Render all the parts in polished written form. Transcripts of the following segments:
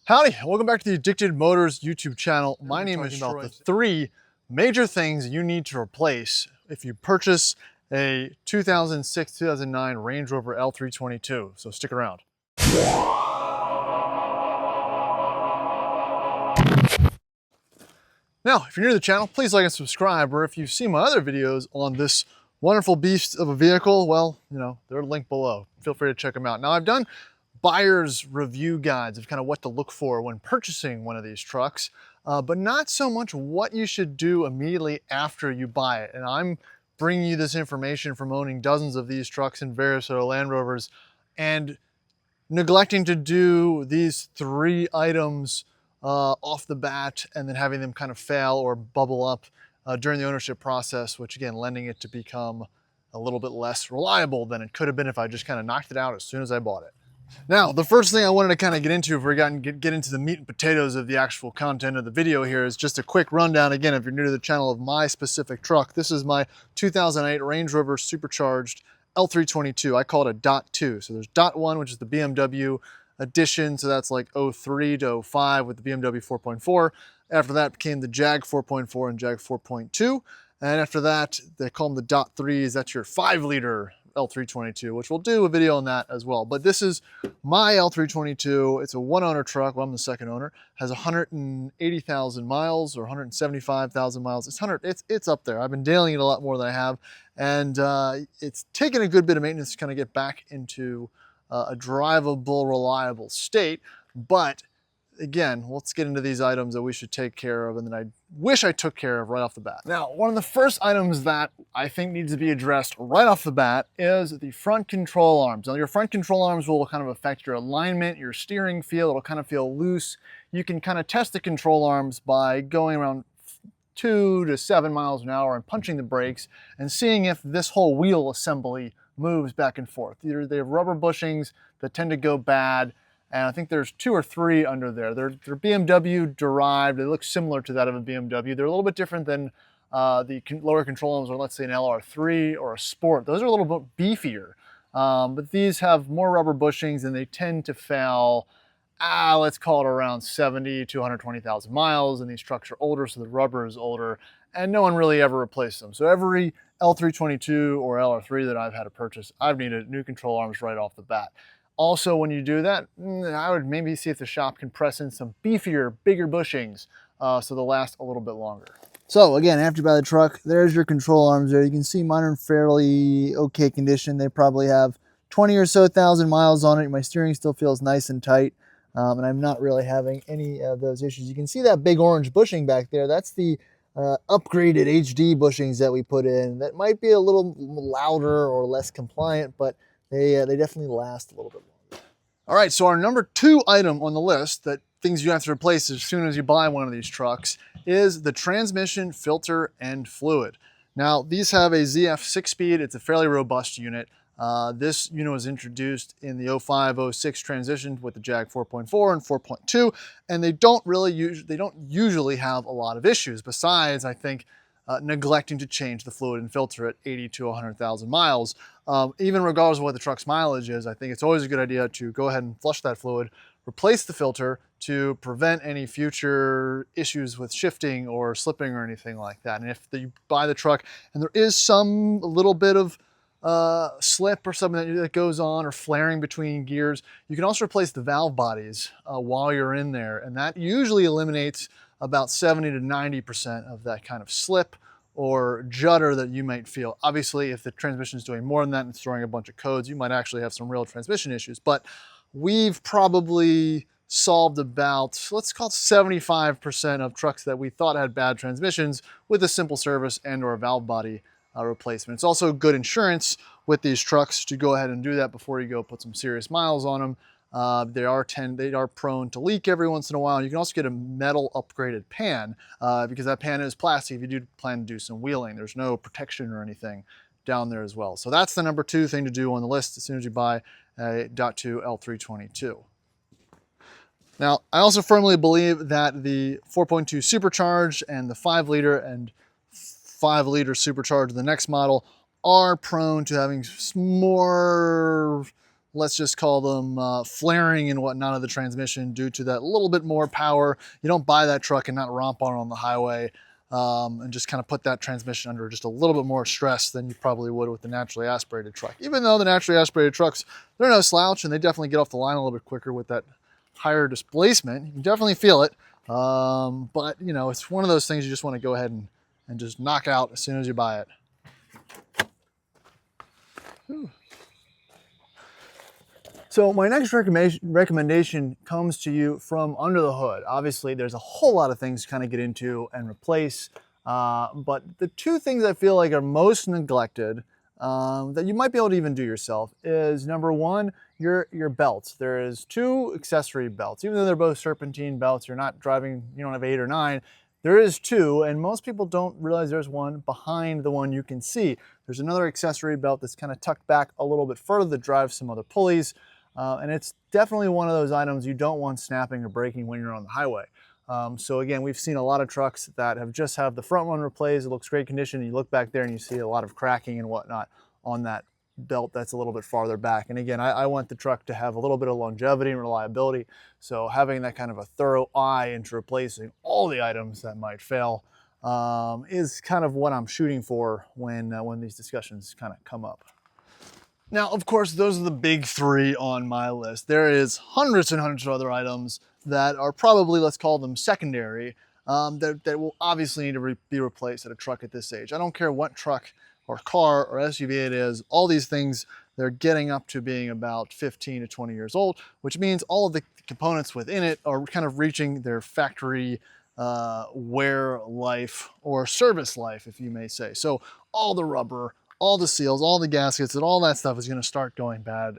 Howdy, welcome back to the Addicted Motors YouTube channel. My name is Troy. The three major things you need to replace if you purchase a 2006-2009 Range Rover L322. So stick around. Now, if you're new to the channel, please like and subscribe, or if you've seen my other videos on this wonderful beast of a vehicle, well, they're linked below. Feel free to check them out. Now, I've done buyer's review guides of kind of what to look for when purchasing one of these trucks, but not so much what you should do immediately after you buy it. And I'm bringing you this information from owning dozens of these trucks and various other Land Rovers, and neglecting to do these three items off the bat and then having them kind of fail or bubble up during the ownership process, which again, lending it to become a little bit less reliable than it could have been if I just kind of knocked it out as soon as I bought it. Now, the first thing I wanted to kind of get into before we get into the meat and potatoes of the actual content of the video here is just a quick rundown, again, if you're new to the channel, of my specific truck. This is my 2008 Range Rover Supercharged L322. I call it a Dot 2. So there's Dot 1, which is the BMW edition. So that's like 03 to 05 with the BMW 4.4. After that became the Jag 4.4 and Jag 4.2. And after that, they call them the Dot 3s. That's your 5-liter L322, which we'll do a video on that as well. But this is my L322. It's a one-owner truck. Well, I'm the second owner. Has 180,000 miles or 175,000 miles. It's up there. I've been dailing it a lot more than I have, and it's taken a good bit of maintenance to kind of get back into a drivable, reliable state. But again, let's get into these items that we should take care of and that I wish I took care of right off the bat. Now, one of the first items that I think needs to be addressed right off the bat is the front control arms. Now, your front control arms will kind of affect your alignment, your steering feel. It'll kind of feel loose. You can kind of test the control arms by going around 2 to 7 miles an hour and punching the brakes and seeing if this whole wheel assembly moves back and forth. Either they have rubber bushings that tend to go bad, and I think there's 2 or 3 under there. They're BMW derived. They look similar to that of a BMW. They're a little bit different than the lower control arms, or let's say an LR3 or a Sport. Those are a little bit beefier, but these have more rubber bushings and they tend to fail, let's call it around 70 to 120,000 miles, and these trucks are older, so the rubber is older, and no one really ever replaced them. So every L322 or LR3 that I've had to purchase, I've needed new control arms right off the bat. Also, when you do that, I would maybe see if the shop can press in some beefier, bigger bushings so they'll last a little bit longer. So again, after you buy the truck, there's your control arms there. You can see mine are in fairly okay condition. They probably have 20 or so thousand miles on it. My steering still feels nice and tight, and I'm not really having any of those issues. You can see that big orange bushing back there. That's the upgraded HD bushings that we put in. That might be a little louder or less compliant, but they definitely last a little bit longer. All right, so our number 2 item on the list, that things you have to replace as soon as you buy one of these trucks, is the transmission filter and fluid. Now, these have a ZF 6-speed. It's a fairly robust unit. This unit was introduced in the 05-06 transition with the Jag 4.4 and 4.2, and they don't usually have a lot of issues besides, I think, neglecting to change the fluid and filter at 80 to 100,000 miles. Even regardless of what the truck's mileage is, I think it's always a good idea to go ahead and flush that fluid, replace the filter to prevent any future issues with shifting or slipping or anything like that. And if you buy the truck and there is a little bit of slip or something that goes on, or flaring between gears, you can also replace the valve bodies while you're in there, and that usually eliminates about 70 to 90% of that kind of slip or judder that you might feel. Obviously, if the transmission is doing more than that and it's throwing a bunch of codes, you might actually have some real transmission issues. But we've probably solved about, let's call it 75% of trucks that we thought had bad transmissions with a simple service and or a valve body replacement. It's also good insurance with these trucks to go ahead and do that before you go put some serious miles on them. They are prone to leak every once in a while. You can also get a metal upgraded pan because that pan is plastic if you do plan to do some wheeling. There's no protection or anything down there as well. So that's the number 2 thing to do on the list as soon as you buy a Dot 2 L322. Now, I also firmly believe that the 4.2 Supercharged and the 5-liter and 5-liter Supercharged, the next model, are prone to having more let's just call them flaring and whatnot of the transmission due to that little bit more power. You don't buy that truck and not romp on the highway and just kind of put that transmission under just a little bit more stress than you probably would with the naturally aspirated truck. Even though the naturally aspirated trucks, they're no slouch and they definitely get off the line a little bit quicker with that higher displacement. You can definitely feel it. But you know, it's one of those things you just want to go ahead and just knock out as soon as you buy it. Whew. So my next recommendation comes to you from under the hood. Obviously, there's a whole lot of things to kind of get into and replace, but the two things I feel like are most neglected that you might be able to even do yourself is number one, your belts. There is two accessory belts. Even though they're both serpentine belts, you're not driving, you don't have 8 or 9. There is two, and most people don't realize there's one behind the one you can see. There's another accessory belt that's kind of tucked back a little bit further that drives some other pulleys. And it's definitely one of those items you don't want snapping or breaking when you're on the highway. So again, we've seen a lot of trucks that just have the front one replaced. It looks great condition. And you look back there and you see a lot of cracking and whatnot on that belt that's a little bit farther back. And again, I want the truck to have a little bit of longevity and reliability. So having that kind of a thorough eye into replacing all the items that might fail is kind of what I'm shooting for when these discussions kind of come up. Now, of course, those are the big 3 on my list. There is hundreds and hundreds of other items that are probably, let's call them secondary, that will obviously need to be replaced at a truck at this age. I don't care what truck or car or SUV it is, all these things, they're getting up to being about 15 to 20 years old, which means all of the components within it are kind of reaching their factory wear life or service life, if you may say. So all the rubber, all the seals, all the gaskets, and all that stuff is going to start going bad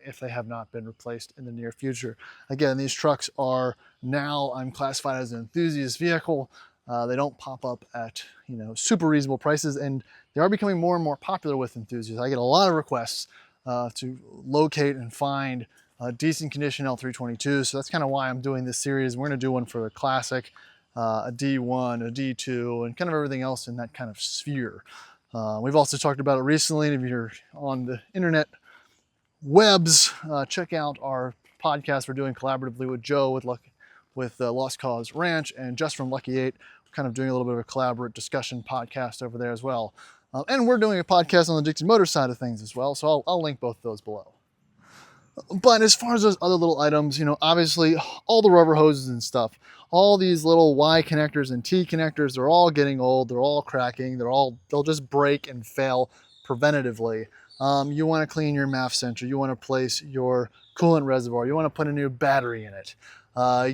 if they have not been replaced in the near future. Again, these trucks are now, I'm classified as an enthusiast vehicle. They don't pop up at, you know, super reasonable prices, and they are becoming more and more popular with enthusiasts. I get a lot of requests to locate and find a decent condition L322, so that's kind of why I'm doing this series. We're going to do one for the classic, a D1, a D2, and kind of everything else in that kind of sphere. We've also talked about it recently, and if you're on the internet webs, check out our podcast we're doing collaboratively with Joe with Lost Cause Ranch and Just from Lucky 8. We're kind of doing a little bit of a collaborative discussion podcast over there as well. And we're doing a podcast on the Dixie Motor side of things as well, so I'll link both of those below. But as far as those other little items, you know, obviously all the rubber hoses and stuff, all these little Y connectors and T connectors, they're all getting old, they're all cracking, they'll just break and fail preventatively. You want to clean your MAF sensor, you want to place your coolant reservoir, you want to put a new battery in it.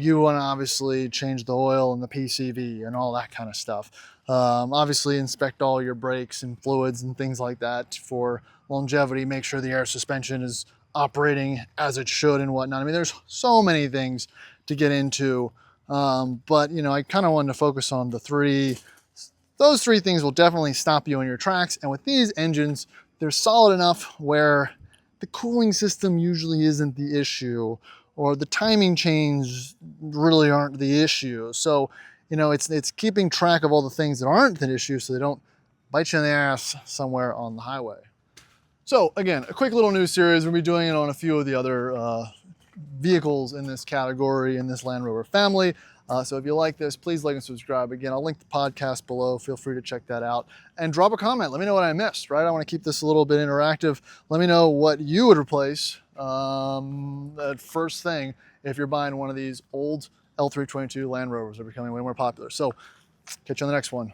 You want to obviously change the oil and the PCV and all that kind of stuff. Obviously inspect all your brakes and fluids and things like that for longevity, make sure the air suspension is operating as it should and whatnot. I mean, there's so many things to get into, but you know, I kind of wanted to focus on the 3. Those 3 things will definitely stop you in your tracks, and with these engines, they're solid enough where the cooling system usually isn't the issue, or the timing chains really aren't the issue. So, you know, it's keeping track of all the things that aren't the issue so they don't bite you in the ass somewhere on the highway. So again, a quick little news series. We'll be doing it on a few of the other vehicles in this category, in this Land Rover family. So if you like this, please like and subscribe. Again, I'll link the podcast below. Feel free to check that out. And drop a comment. Let me know what I missed, right? I want to keep this a little bit interactive. Let me know what you would replace that first thing if you're buying one of these old L322 Land Rovers that are becoming way more popular. So catch you on the next one.